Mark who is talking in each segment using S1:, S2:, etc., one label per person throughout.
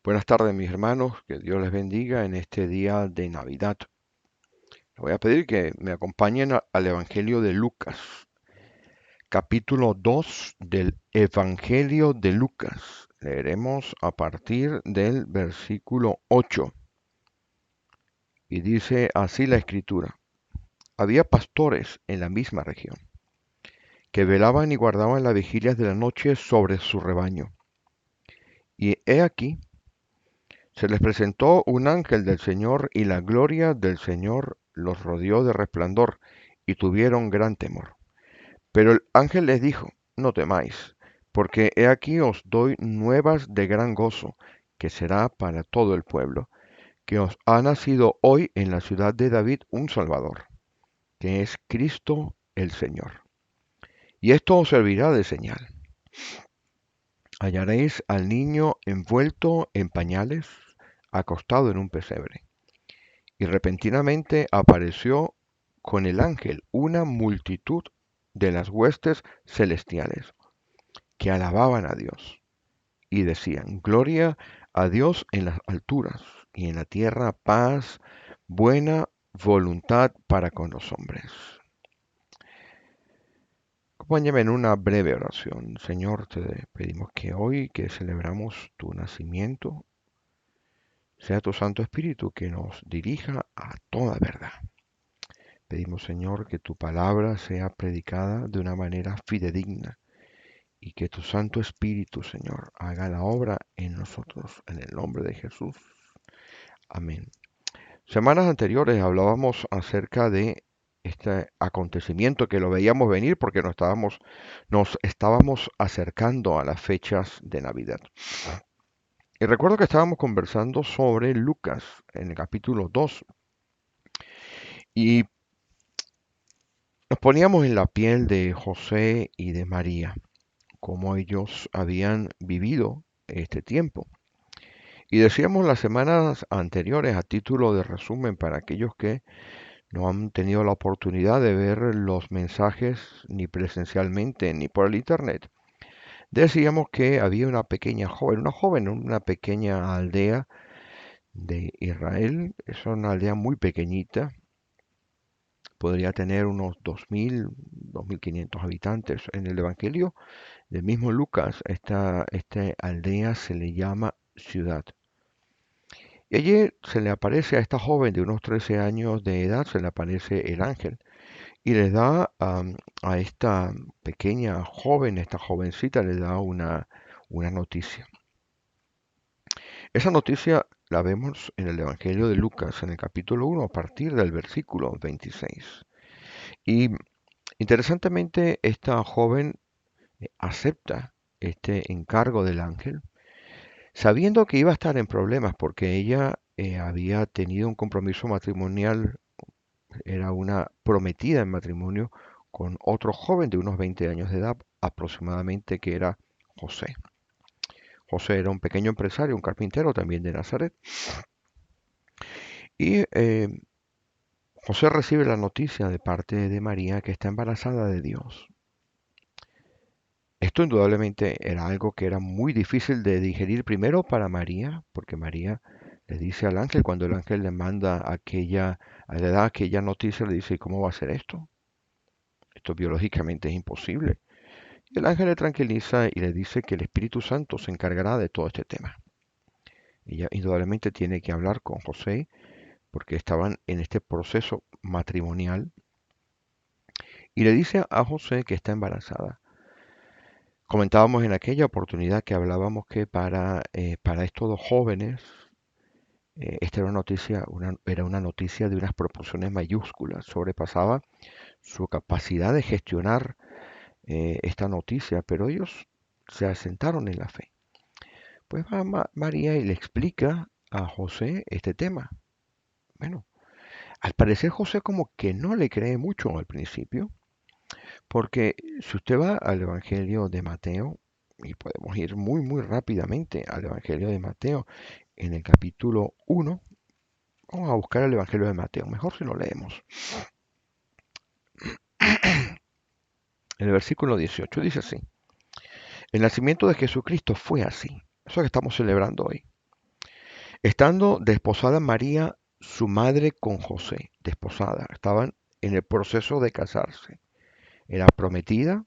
S1: Buenas tardes, mis hermanos, que Dios les bendiga en este día de Navidad. Les voy a pedir que me acompañen al Evangelio de Lucas, capítulo 2 del Evangelio de Lucas. Leeremos a partir del versículo 8 y dice así la escritura. Había pastores en la misma región que velaban y guardaban las vigilias de la noche sobre su rebaño. Y he aquí, se les presentó un ángel del Señor y la gloria del Señor los rodeó de resplandor y tuvieron gran temor. Pero el ángel les dijo, no temáis, porque he aquí os doy nuevas de gran gozo, que será para todo el pueblo, que os ha nacido hoy en la ciudad de David un Salvador, que es Cristo el Señor. Y esto os servirá de señal. Hallaréis al niño envuelto en pañales, acostado en un pesebre. Y repentinamente apareció con el ángel una multitud de las huestes celestiales que alababan a Dios y decían, Gloria a Dios en las alturas y en la tierra paz, buena voluntad para con los hombres. Acompáñame en una breve oración. Señor, te pedimos que hoy que celebramos tu nacimiento, sea tu Santo Espíritu que nos dirija a toda verdad. Pedimos, Señor, que tu palabra sea predicada de una manera fidedigna y que tu Santo Espíritu, Señor, haga la obra en nosotros, en el nombre de Jesús. Amén. Semanas anteriores hablábamos acerca de este acontecimiento que lo veíamos venir porque nos estábamos acercando a las fechas de Navidad. Y recuerdo que estábamos conversando sobre Lucas en el capítulo 2 y nos poníamos en la piel de José y de María, cómo ellos habían vivido este tiempo. Y decíamos las semanas anteriores, a título de resumen, para aquellos que no han tenido la oportunidad de ver los mensajes ni presencialmente ni por el internet, decíamos que había una joven en una pequeña aldea de Israel. Es una aldea muy pequeñita, podría tener unos 2.000, 2.500 habitantes. En el Evangelio del mismo Lucas, esta aldea se le llama ciudad. Y allí se le aparece a esta joven de unos 13 años de edad, se le aparece el ángel y le da a esta pequeña joven, esta jovencita, le da una noticia. Esa noticia la vemos en el Evangelio de Lucas, en el capítulo 1, a partir del versículo 26. Y interesantemente, esta joven acepta este encargo del ángel, sabiendo que iba a estar en problemas porque ella había tenido un compromiso matrimonial, era una prometida en matrimonio con otro joven de unos 20 años de edad aproximadamente, que era José. José era un pequeño empresario, un carpintero también de Nazaret. Y José recibe la noticia de parte de María que está embarazada de Dios. Esto indudablemente era algo que era muy difícil de digerir primero para María, porque María le dice al ángel, cuando el ángel le manda le da aquella noticia, le dice, ¿cómo va a ser esto? Esto biológicamente es imposible. Y el ángel le tranquiliza y le dice que el Espíritu Santo se encargará de todo este tema. Ella indudablemente tiene que hablar con José porque estaban en este proceso matrimonial y le dice a José que está embarazada. Comentábamos en aquella oportunidad que hablábamos que para estos dos jóvenes esta era una noticia de unas proporciones mayúsculas, sobrepasaba su capacidad de gestionar esta noticia, pero ellos se asentaron en la fe. Pues va María y le explica a José este tema. Bueno, al parecer José como que no le cree mucho al principio, porque si usted va al Evangelio de Mateo, y podemos ir muy rápidamente al Evangelio de Mateo, en el capítulo 1, vamos a buscar el Evangelio de Mateo, mejor si lo leemos. El versículo 18 dice así, el nacimiento de Jesucristo fue así, eso que estamos celebrando hoy. Estando desposada María, su madre, con José, desposada, estaban en el proceso de casarse. Era prometida,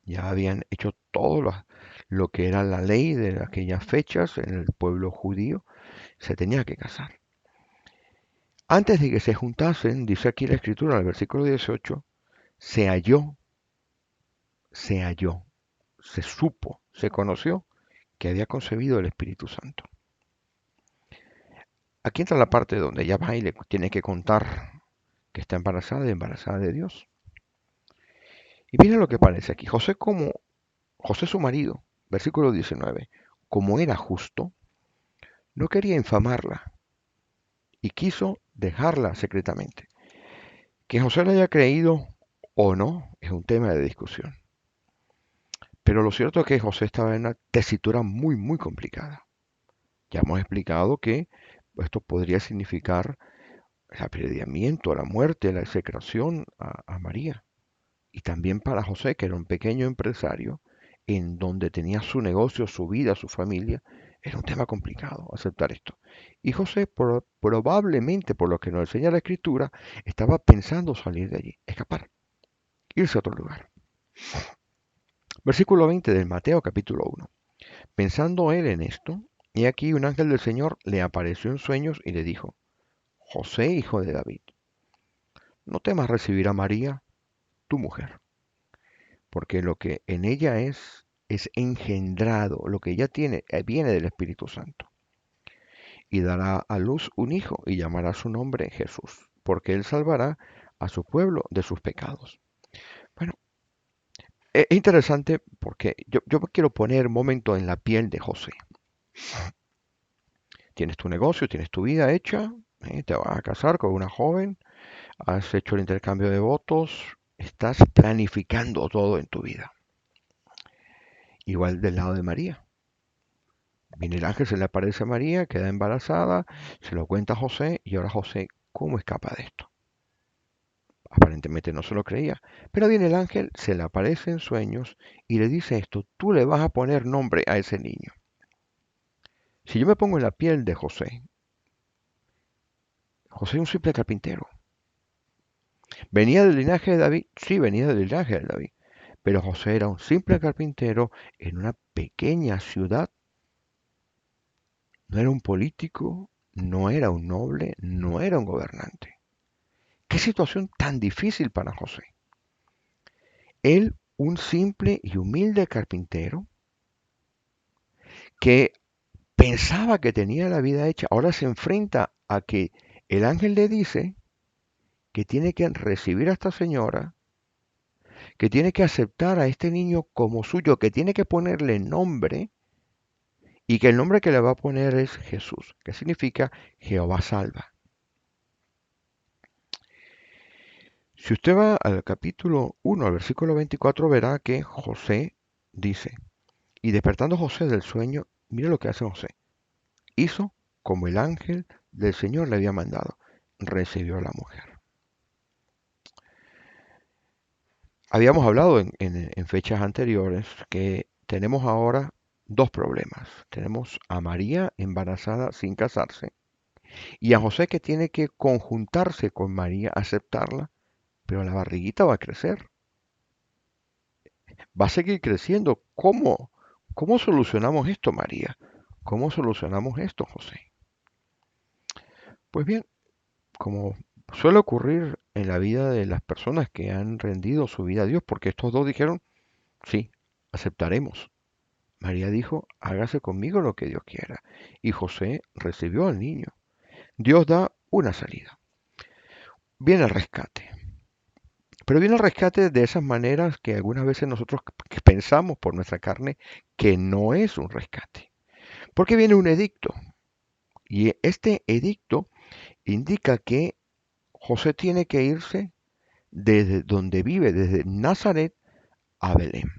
S1: ya habían hecho todo lo que era la ley de aquellas fechas en el pueblo judío, se tenía que casar. Antes de que se juntasen, dice aquí la escritura, en el versículo 18, se halló, se halló, se supo, se conoció que había concebido el Espíritu Santo. Aquí entra la parte donde ella va y le tiene que contar que está embarazada y embarazada de Dios. Y miren lo que parece aquí. José su marido, versículo 19, como era justo, no quería infamarla y quiso dejarla secretamente. Que José le haya creído o no es un tema de discusión. Pero lo cierto es que José estaba en una tesitura muy, muy complicada. Ya hemos explicado que esto podría significar el apedreamiento, la muerte, la execración a María. Y también para José, que era un pequeño empresario, en donde tenía su negocio, su vida, su familia, era un tema complicado aceptar esto. Y José, probablemente, por lo que nos enseña la Escritura, estaba pensando salir de allí, escapar, irse a otro lugar. Versículo 20 del Mateo capítulo 1. Pensando él en esto, y aquí un ángel del Señor le apareció en sueños y le dijo, José, hijo de David, no temas recibir a María, tu mujer, porque lo que en ella es engendrado, lo que ella tiene viene del Espíritu Santo. Y dará a luz un hijo y llamará su nombre Jesús, porque él salvará a su pueblo de sus pecados. Bueno, es interesante porque yo me quiero poner un momento en la piel de José. Tienes tu negocio, tienes tu vida hecha, te vas a casar con una joven, has hecho el intercambio de votos, estás planificando todo en tu vida. Igual del lado de María. Viene el ángel, se le aparece a María, queda embarazada, se lo cuenta a José y ahora José, ¿cómo escapa de esto? Aparentemente no se lo creía, pero viene el ángel, se le aparece en sueños y le dice esto, tú le vas a poner nombre a ese niño. Si yo me pongo en la piel de José, José es un simple carpintero. ¿Venía del linaje de David? Sí, venía del linaje de David, pero José era un simple carpintero en una pequeña ciudad, no era un político, no era un noble, no era un gobernante. Qué situación tan difícil para José. Él, un simple y humilde carpintero que pensaba que tenía la vida hecha, ahora se enfrenta a que el ángel le dice que tiene que recibir a esta señora, que tiene que aceptar a este niño como suyo, que tiene que ponerle nombre y que el nombre que le va a poner es Jesús, que significa Jehová salva. Si usted va al capítulo 1, al versículo 24, verá que José dice, y despertando José del sueño, mire lo que hace José. Hizo como el ángel del Señor le había mandado. Recibió a la mujer. Habíamos hablado en fechas anteriores que tenemos ahora dos problemas. Tenemos a María embarazada sin casarse y a José que tiene que conjuntarse con María, aceptarla, pero la barriguita va a crecer, va a seguir creciendo. ¿Cómo? ¿Cómo solucionamos esto, María? ¿Cómo solucionamos esto, José? Pues bien, como suele ocurrir en la vida de las personas que han rendido su vida a Dios, porque estos dos dijeron, sí, aceptaremos. María dijo, hágase conmigo lo que Dios quiera. Y José recibió al niño. Dios da una salida. Viene el rescate. Pero viene el rescate de esas maneras que algunas veces nosotros pensamos por nuestra carne que no es un rescate. Porque viene un edicto. Y este edicto indica que José tiene que irse desde donde vive, desde Nazaret a Belén.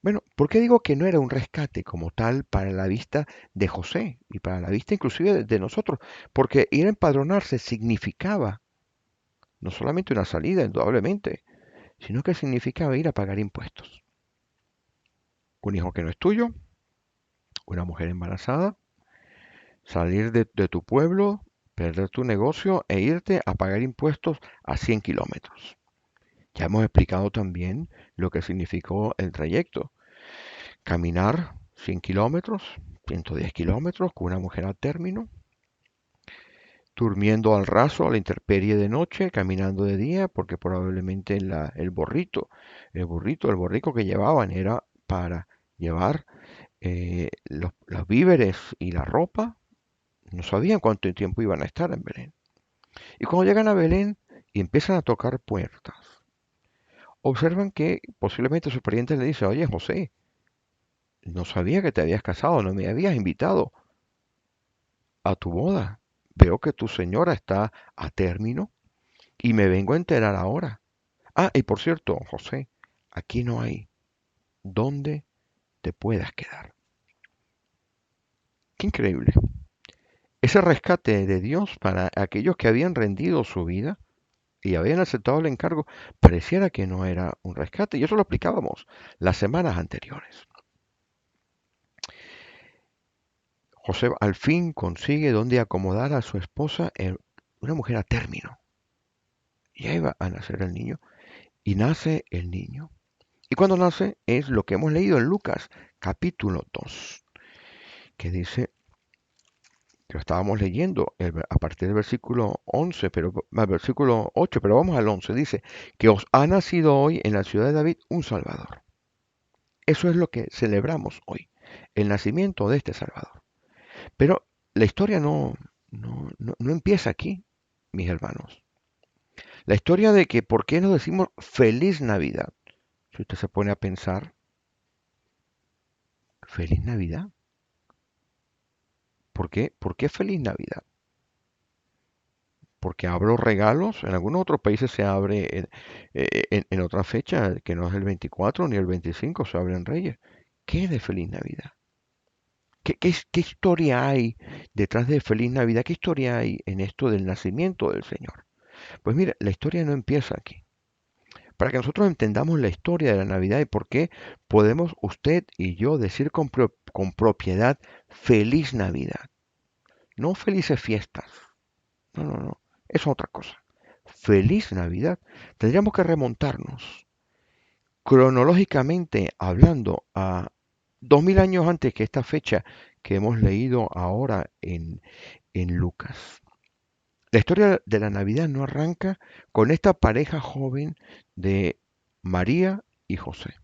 S1: Bueno, ¿por qué digo que no era un rescate como tal para la vista de José y para la vista inclusive de nosotros? Porque ir a empadronarse significaba no solamente una salida, indudablemente, sino que significaba ir a pagar impuestos. Un hijo que no es tuyo, una mujer embarazada, salir de tu pueblo, perder tu negocio e irte a pagar impuestos a 100 kilómetros. Ya hemos explicado también lo que significó el trayecto. Caminar 100 kilómetros, 110 kilómetros con una mujer a término, durmiendo al raso, a la intemperie de noche, caminando de día, porque probablemente el borrico que llevaban era para llevar los víveres y la ropa. No sabían cuánto tiempo iban a estar en Belén. Y cuando llegan a Belén y empiezan a tocar puertas, observan que posiblemente su pariente le dice, oye José, no sabía que te habías casado, no me habías invitado a tu boda. Veo que tu señora está a término y me vengo a enterar ahora. Ah, y por cierto, José, aquí no hay dónde te puedas quedar. Qué increíble. Ese rescate de Dios para aquellos que habían rendido su vida y habían aceptado el encargo, pareciera que no era un rescate. Y eso lo explicábamos las semanas anteriores. José al fin consigue donde acomodar a su esposa en una mujer a término. Ya iba a nacer el niño y nace el niño. Y cuando nace es lo que hemos leído en Lucas capítulo 2, que dice, que lo estábamos leyendo a partir del versículo 11, pero al versículo 8, pero vamos al 11, dice, que os ha nacido hoy en la ciudad de David un Salvador. Eso es lo que celebramos hoy, el nacimiento de este Salvador. Pero la historia no empieza aquí, mis hermanos. La historia de que por qué nos decimos feliz Navidad. Si usted se pone a pensar, feliz Navidad. ¿Por qué? ¿Por qué feliz Navidad? Porque abro regalos. En algunos otros países se abre en otra fecha, que no es el 24 ni el 25, se abren Reyes. ¿Qué es de Feliz Navidad? ¿Qué historia hay detrás de Feliz Navidad? ¿Qué historia hay en esto del nacimiento del Señor? Pues mira, la historia no empieza aquí. Para que nosotros entendamos la historia de la Navidad y por qué podemos usted y yo decir con propiedad Feliz Navidad. No felices fiestas. No, no, no. Es otra cosa. Feliz Navidad. Tendríamos que remontarnos cronológicamente hablando a 2000 años antes que esta fecha que hemos leído ahora en Lucas. La historia de la Navidad no arranca con esta pareja joven de María y José.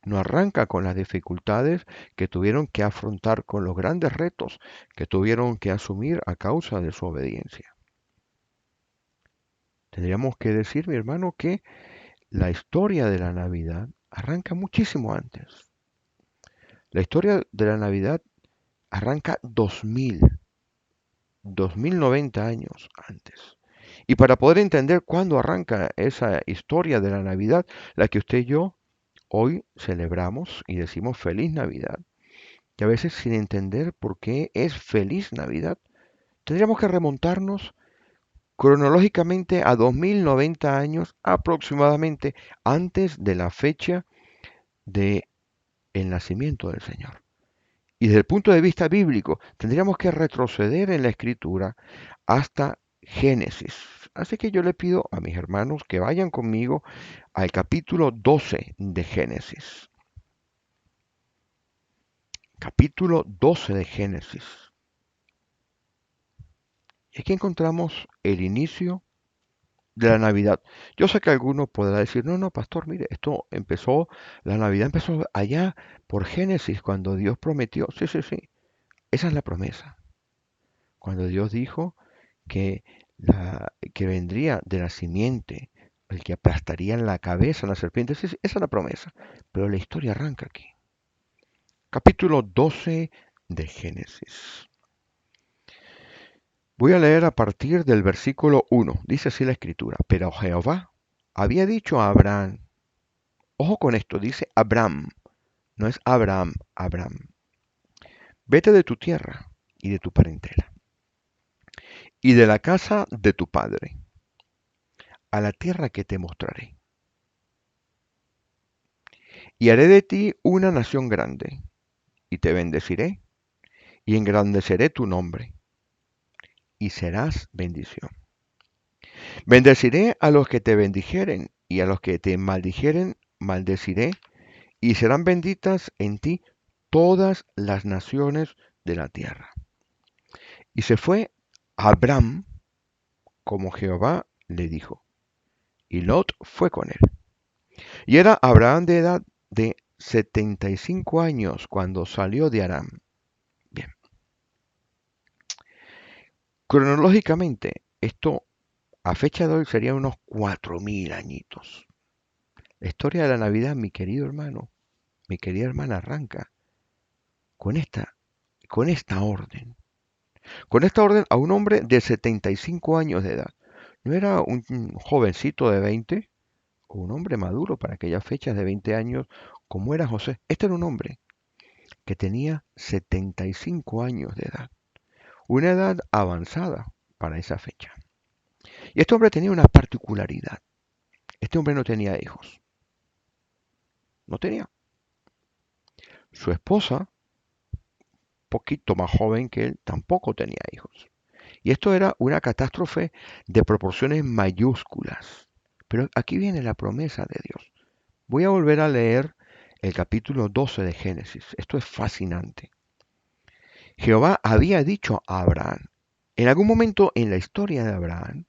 S1: No arranca con las dificultades que tuvieron que afrontar, con los grandes retos que tuvieron que asumir a causa de su obediencia. Tendríamos que decir, mi hermano, que la historia de la Navidad arranca muchísimo antes. La historia de la Navidad arranca 2090 años antes. Y para poder entender cuándo arranca esa historia de la Navidad, la que usted y yo hoy celebramos y decimos feliz Navidad, y a veces sin entender por qué es feliz Navidad, tendríamos que remontarnos cronológicamente a 2090 años aproximadamente antes de la fecha de el nacimiento del Señor. Y desde el punto de vista bíblico, tendríamos que retroceder en la escritura hasta Génesis. Así que yo le pido a mis hermanos que vayan conmigo al capítulo 12 de Génesis. Capítulo 12 de Génesis. Y aquí encontramos el inicio de la Navidad. Yo sé que alguno podrá decir, no, no, pastor, mire, la Navidad empezó allá por Génesis, cuando Dios prometió. Sí, sí, sí, esa es la promesa. Cuando Dios dijo que, que vendría de la simiente el que aplastaría en la cabeza a la serpiente, sí, sí, esa es la promesa. Pero la historia arranca aquí. Capítulo 12 de Génesis. Voy a leer a partir del versículo 1. Dice así la escritura. Pero Jehová había dicho a Abraham, ojo con esto, dice Abraham, no es Abraham, Abraham. Vete de tu tierra y de tu parentela y de la casa de tu padre a la tierra que te mostraré. Y haré de ti una nación grande y te bendeciré y engrandeceré tu nombre, y serás bendición. Bendeciré a los que te bendijeren, y a los que te maldijeren, maldeciré, y serán benditas en ti todas las naciones de la tierra. Y se fue Abraham como Jehová le dijo, y Lot fue con él. Y era Abraham de edad de 75 años cuando salió de Aram. Bien, cronológicamente, esto a fecha de hoy sería unos 4000 añitos. La historia de la Navidad, mi querido hermano, mi querida hermana, arranca con con esta orden. Con esta orden a un hombre de 75 años de edad. No era un jovencito de 20 o un hombre maduro para aquellas fechas de 20 años como era José. Este era un hombre que tenía 75 años de edad. Una edad avanzada para esa fecha. Y este hombre tenía una particularidad. Este hombre no tenía hijos. No tenía. Su esposa, poquito más joven que él, tampoco tenía hijos. Y esto era una catástrofe de proporciones mayúsculas. Pero aquí viene la promesa de Dios. Voy a volver a leer el capítulo 12 de Génesis. Esto es fascinante. Jehová había dicho a Abraham, en algún momento en la historia de Abraham,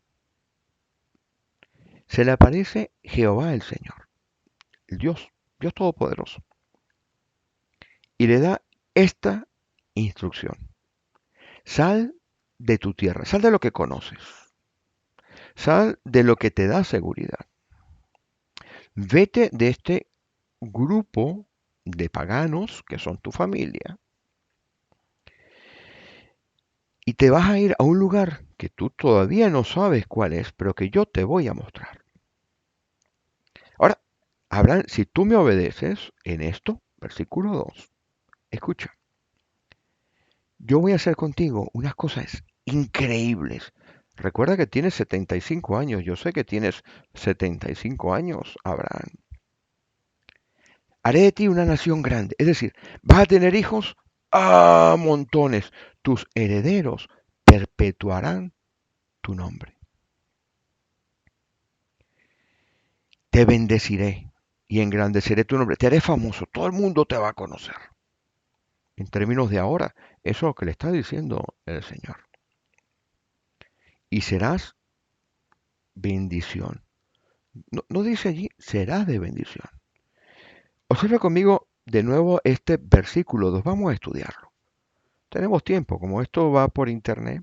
S1: se le aparece Jehová el Señor, el Dios Todopoderoso, y le da esta instrucción. Sal de tu tierra, sal de lo que conoces, sal de lo que te da seguridad. Vete de este grupo de paganos que son tu familia y te vas a ir a un lugar que tú todavía no sabes cuál es, pero que yo te voy a mostrar. Ahora, Abraham, si tú me obedeces en esto, versículo 2, escucha, yo voy a hacer contigo unas cosas increíbles. Recuerda que tienes 75 años, yo sé que tienes 75 años, Abraham. Haré de ti una nación grande, es decir, vas a tener hijos a montones, tus herederos perpetuarán tu nombre. Te bendeciré y engrandeceré tu nombre, te haré famoso, todo el mundo te va a conocer. En términos de ahora, eso es lo que le está diciendo el Señor. Y serás bendición. No dice allí, serás de bendición. Observa conmigo de nuevo este versículo 2. Vamos a estudiarlo. Tenemos tiempo, como esto va por internet,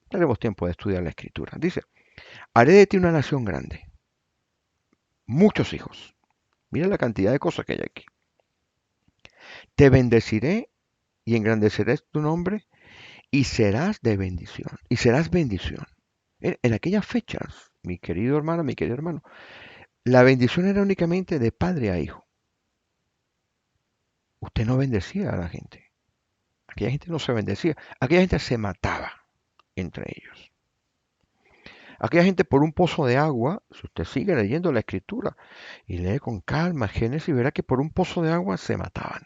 S1: tenemos tiempo de estudiar la escritura. Dice, haré de ti una nación grande, muchos hijos. Mira la cantidad de cosas que hay aquí. Te bendeciré y engrandeceré tu nombre y serás de bendición. Y serás bendición. En aquellas fechas, mi querido hermano, mi querido hermano, la bendición era únicamente de padre a hijo. Usted no bendecía a la gente. Aquella gente no se bendecía. Aquella gente se mataba entre ellos. Aquella gente por un pozo de agua, si usted sigue leyendo la escritura y lee con calma Génesis, verá que por un pozo de agua se mataban.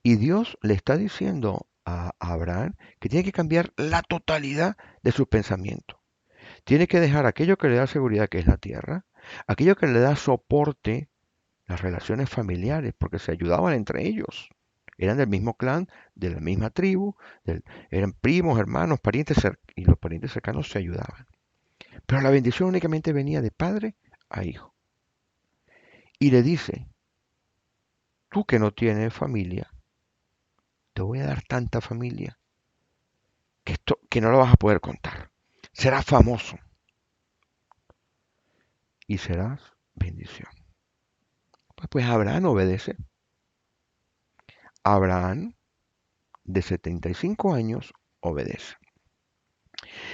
S1: Y Dios le está diciendo a Abraham que tiene que cambiar la totalidad de su pensamiento. Tiene que dejar aquello que le da seguridad, que es la tierra, aquello que le da soporte, las relaciones familiares, porque se ayudaban entre ellos. Eran del mismo clan, de la misma tribu, eran primos, hermanos, parientes, y los parientes cercanos se ayudaban. Pero la bendición únicamente venía de padre a hijo. Y le dice, tú que no tienes familia, te voy a dar tanta familia que no lo vas a poder contar. Serás famoso y serás bendición. Pues Abraham obedece. Abraham, de 75 años, obedece.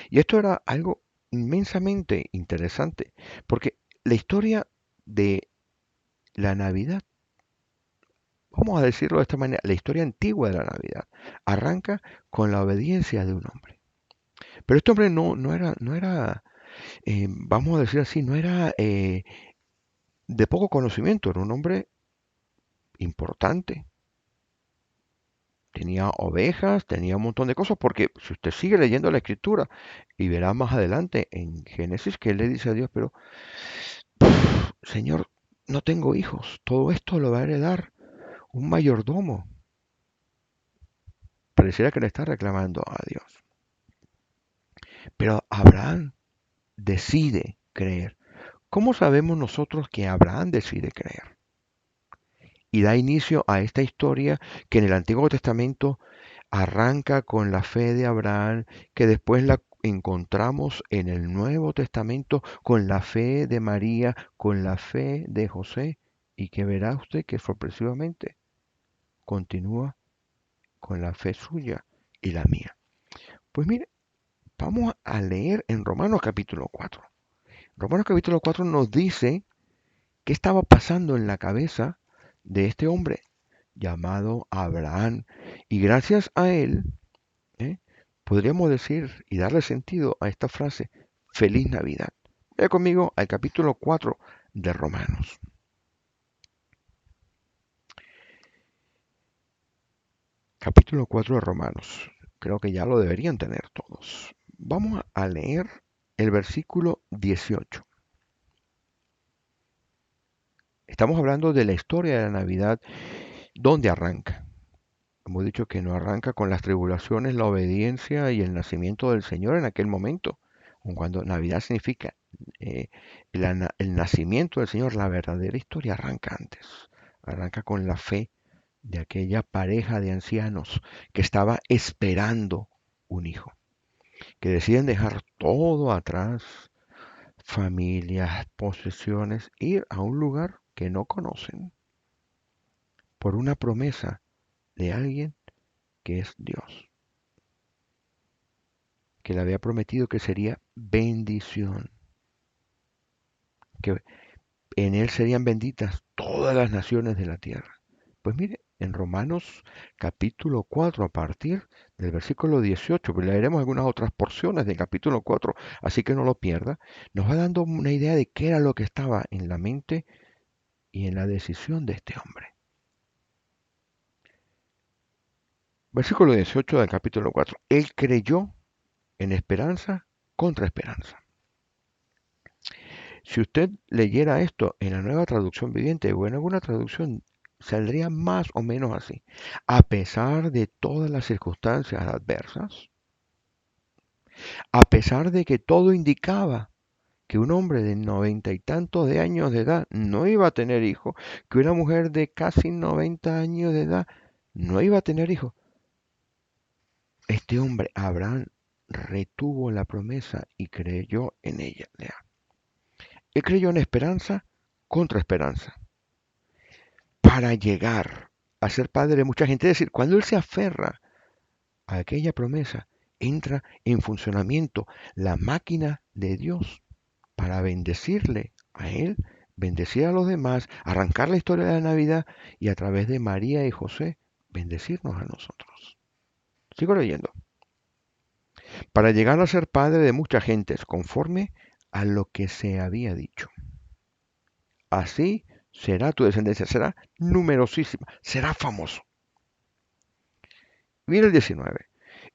S1: Y esto era algo inmensamente interesante, porque la historia de la Navidad, vamos a decirlo de esta manera, la historia antigua de la Navidad, arranca con la obediencia de un hombre. Pero este hombre no era, vamos a decir así, no era de poco conocimiento, era un hombre importante. tenía ovejas, tenía un montón de cosas, porque si usted sigue leyendo la escritura y verá más adelante en Génesis que él le dice a Dios, pero Señor, no tengo hijos, todo esto lo va a heredar un mayordomo. Pareciera que le está reclamando a Dios. Pero Abraham decide creer. ¿Cómo sabemos nosotros que Abraham decide creer? Y da inicio a esta historia que en el Antiguo Testamento arranca con la fe de Abraham, que después la encontramos en el Nuevo Testamento con la fe de María, con la fe de José, y que verá usted que sorpresivamente continúa con la fe suya y la mía. Pues mire, vamos a leer en Romanos capítulo 4. Romanos capítulo 4 nos dice qué estaba pasando en la cabeza de este hombre llamado Abraham. Y gracias a él, ¿eh? podríamos decir y darle sentido a esta frase, feliz Navidad. Vaya conmigo al capítulo 4 de Romanos. Capítulo 4 de Romanos. Creo que ya lo deberían tener todos. Vamos a leer el versículo 18. Estamos hablando de la historia de la Navidad, donde arranca. Hemos dicho que no arranca con las tribulaciones, la obediencia y el nacimiento del Señor en aquel momento. Cuando Navidad significa el nacimiento del Señor, la verdadera historia arranca antes. Arranca con la fe de aquella pareja de ancianos que estaba esperando un hijo, que deciden dejar todo atrás, familias, posesiones, ir a un lugar que no conocen por una promesa de alguien que es Dios, que le había prometido que sería bendición, que en él serían benditas todas las naciones de la tierra. Pues mire, en Romanos capítulo 4, a partir del versículo 18, pues leeremos algunas otras porciones del capítulo 4, así que no lo pierda, nos va dando una idea de qué era lo que estaba en la mente y en la decisión de este hombre. Versículo 18 del capítulo 4. Él creyó en esperanza contra esperanza. Si usted leyera esto en la Nueva Traducción Viviente o en alguna traducción, saldría más o menos así. A pesar de todas las circunstancias adversas, a pesar de que todo indicaba que un hombre de 90 y tantos de años de edad no iba a tener hijo, que una mujer de casi 90 años de edad no iba a tener hijo, este hombre, Abraham, retuvo la promesa y creyó en ella. Lea. Él creyó en esperanza contra esperanza para llegar a ser padre de mucha gente. Es decir, cuando él se aferra a aquella promesa, entra en funcionamiento la máquina de Dios para bendecirle a él, bendecir a los demás, arrancar la historia de la Navidad y a través de María y José, bendecirnos a nosotros. Sigo leyendo. Para llegar a ser padre de muchas gentes, conforme a lo que se había dicho. Así será tu descendencia, será numerosísima, será famoso. Mira el 19.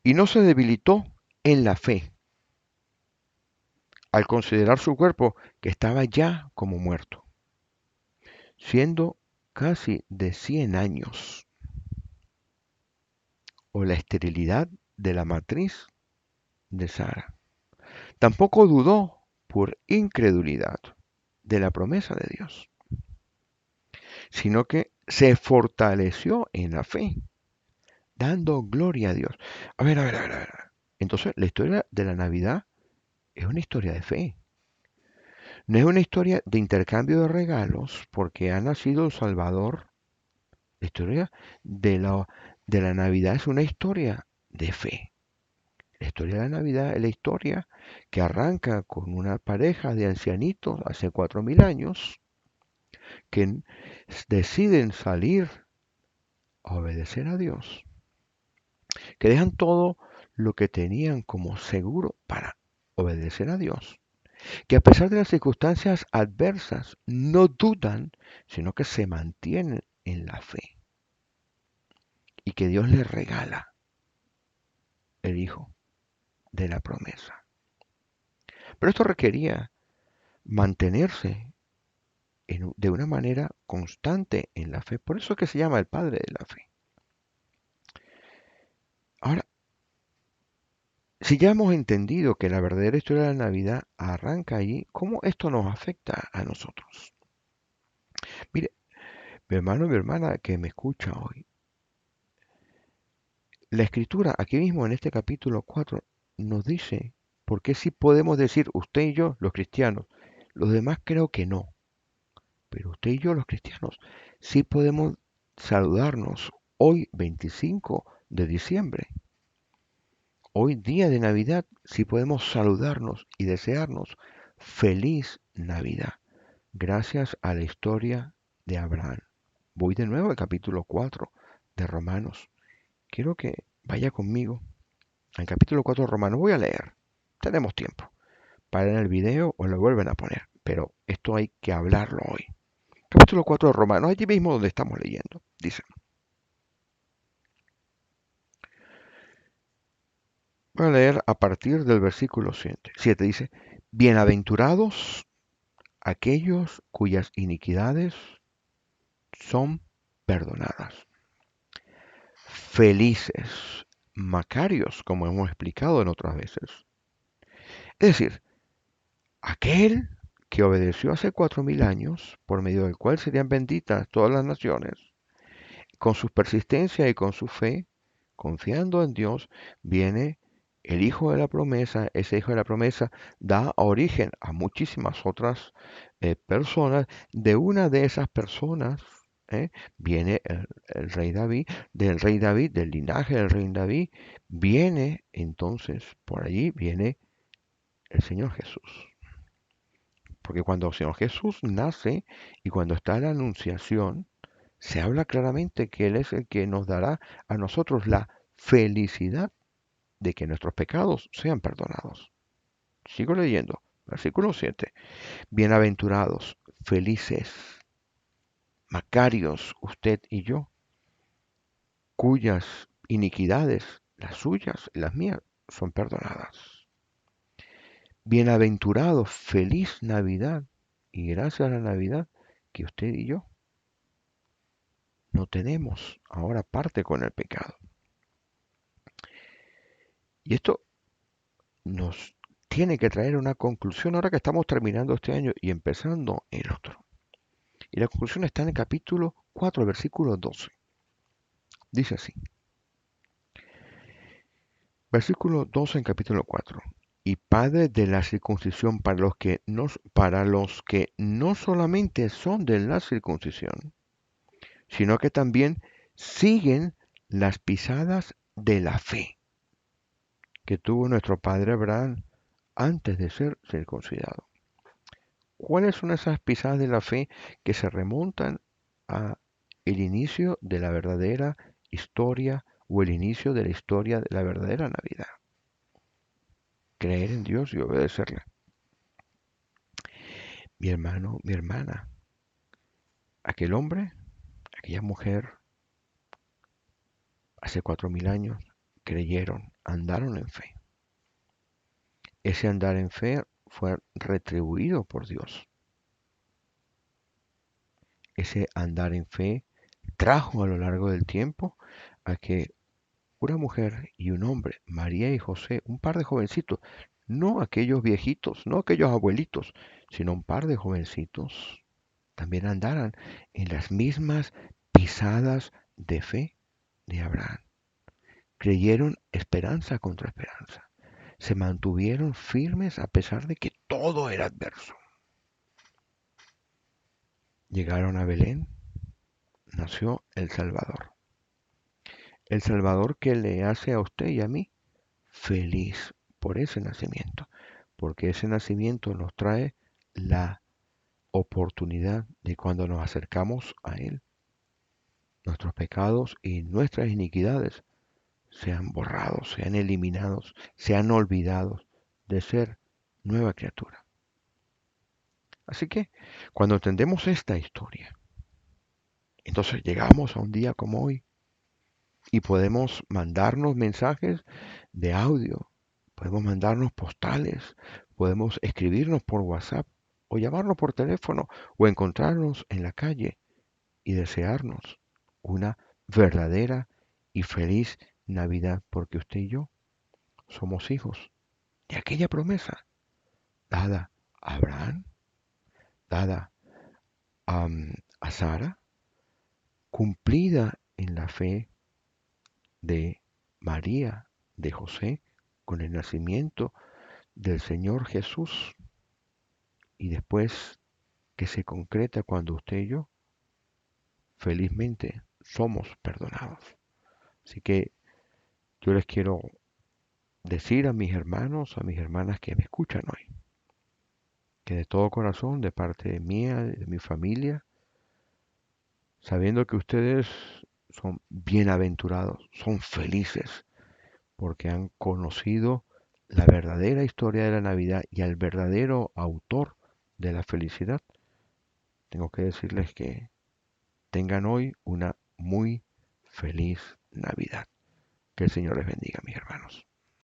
S1: Y no se debilitó en la fe al considerar su cuerpo que estaba ya como muerto, siendo casi de 100 años, o la esterilidad de la matriz de Sara. Tampoco dudó por incredulidad de la promesa de Dios, sino que se fortaleció en la fe, dando gloria a Dios. A ver. Entonces, la historia de la Navidad es una historia de fe. No es una historia de intercambio de regalos porque ha nacido el Salvador. La historia de la Navidad es una historia de fe. La historia de la Navidad es la historia que arranca con una pareja de ancianitos hace 4000 años que deciden salir a obedecer a Dios, que dejan todo lo que tenían como seguro para obedecer a Dios, que a pesar de las circunstancias adversas no dudan, sino que se mantienen en la fe. y que Dios le regala el hijo de la promesa. Pero esto requería mantenerse de una manera constante en la fe. Por eso es que se llama el Padre de la fe. Ahora, si ya hemos entendido que la verdadera historia de la Navidad arranca allí, ¿cómo esto nos afecta a nosotros? Mire, mi hermano y mi hermana que me escucha hoy, la Escritura, aquí mismo en este capítulo 4, nos dice por qué sí podemos decir usted y yo, los cristianos, los demás creo que no, pero usted y yo, los cristianos, sí podemos saludarnos hoy 25 de diciembre. Hoy día de Navidad, sí podemos saludarnos y desearnos feliz Navidad, gracias a la historia de Abraham. Voy de nuevo al capítulo 4 de Romanos. Quiero que vaya conmigo al capítulo 4 de Romanos. Voy a leer. Tenemos tiempo. Paren el video o lo vuelven a poner. Pero esto hay que hablarlo hoy. Capítulo 4 de Romanos, allí mismo donde estamos leyendo. Dice, voy a leer a partir del versículo 7. Dice, bienaventurados aquellos cuyas iniquidades son perdonadas. Felices, macarios, como hemos explicado en otras veces. Es decir, aquel que obedeció hace 4000 años, por medio del cual serían benditas todas las naciones, con su persistencia y con su fe, confiando en Dios, viene el hijo de la promesa. Ese hijo de la promesa da origen a muchísimas otras personas. De una de esas personas viene el rey David, del linaje del rey David, viene entonces, por allí viene el Señor Jesús. Porque cuando el Señor Jesús nace y cuando está la anunciación, se habla claramente que Él es el que nos dará a nosotros la felicidad de que nuestros pecados sean perdonados. Sigo leyendo, versículo 7. Bienaventurados, felices, macarios, usted y yo, cuyas iniquidades, las suyas y las mías, son perdonadas. Bienaventurados, feliz Navidad, y gracias a la Navidad que usted y yo no tenemos ahora parte con el pecado. Y esto nos tiene que traer una conclusión ahora que estamos terminando este año y empezando el otro. Y la conclusión está en el capítulo 4, versículo 12. Dice así. Versículo 12 en capítulo 4. Y padre de la circuncisión para los que no solamente son de la circuncisión, sino que también siguen las pisadas de la fe que tuvo nuestro padre Abraham antes de ser circuncidado. ¿Cuáles son esas pisadas de la fe que se remontan a el inicio de la verdadera historia o el inicio de la historia de la verdadera Navidad? Creer en Dios y obedecerle. Mi hermano, mi hermana, aquel hombre, aquella mujer, hace 4000 años, creyeron, andaron en fe. Ese andar en fe fue retribuido por Dios. Ese andar en fe trajo a lo largo del tiempo a que una mujer y un hombre, María y José, un par de jovencitos, no aquellos viejitos, no aquellos abuelitos, sino un par de jovencitos, también andaran en las mismas pisadas de fe de Abraham. Creyeron esperanza contra esperanza. Se mantuvieron firmes a pesar de que todo era adverso. Llegaron a Belén, nació el Salvador. El Salvador que le hace a usted y a mí feliz por ese nacimiento, porque ese nacimiento nos trae la oportunidad de cuando nos acercamos a Él, nuestros pecados y nuestras iniquidades sean borrados, sean eliminados, sean olvidados de ser nueva criatura. Así que cuando entendemos esta historia, entonces llegamos a un día como hoy, Y podemos mandarnos mensajes de audio, podemos mandarnos postales, podemos escribirnos por WhatsApp o llamarnos por teléfono o encontrarnos en la calle y desearnos una verdadera y feliz Navidad, porque usted y yo somos hijos de aquella promesa dada a Abraham, dada a Sara, cumplida en la fe de María, de José, con el nacimiento del Señor Jesús y después que se concreta cuando usted y yo felizmente somos perdonados. Así que yo les quiero decir a mis hermanos, a mis hermanas que me escuchan hoy, que de todo corazón, de parte mía, de mi familia, sabiendo que ustedes son bienaventurados, son felices, porque han conocido la verdadera historia de la Navidad y al verdadero autor de la felicidad, tengo que decirles que tengan hoy una muy feliz Navidad. Que el Señor les bendiga, mis hermanos.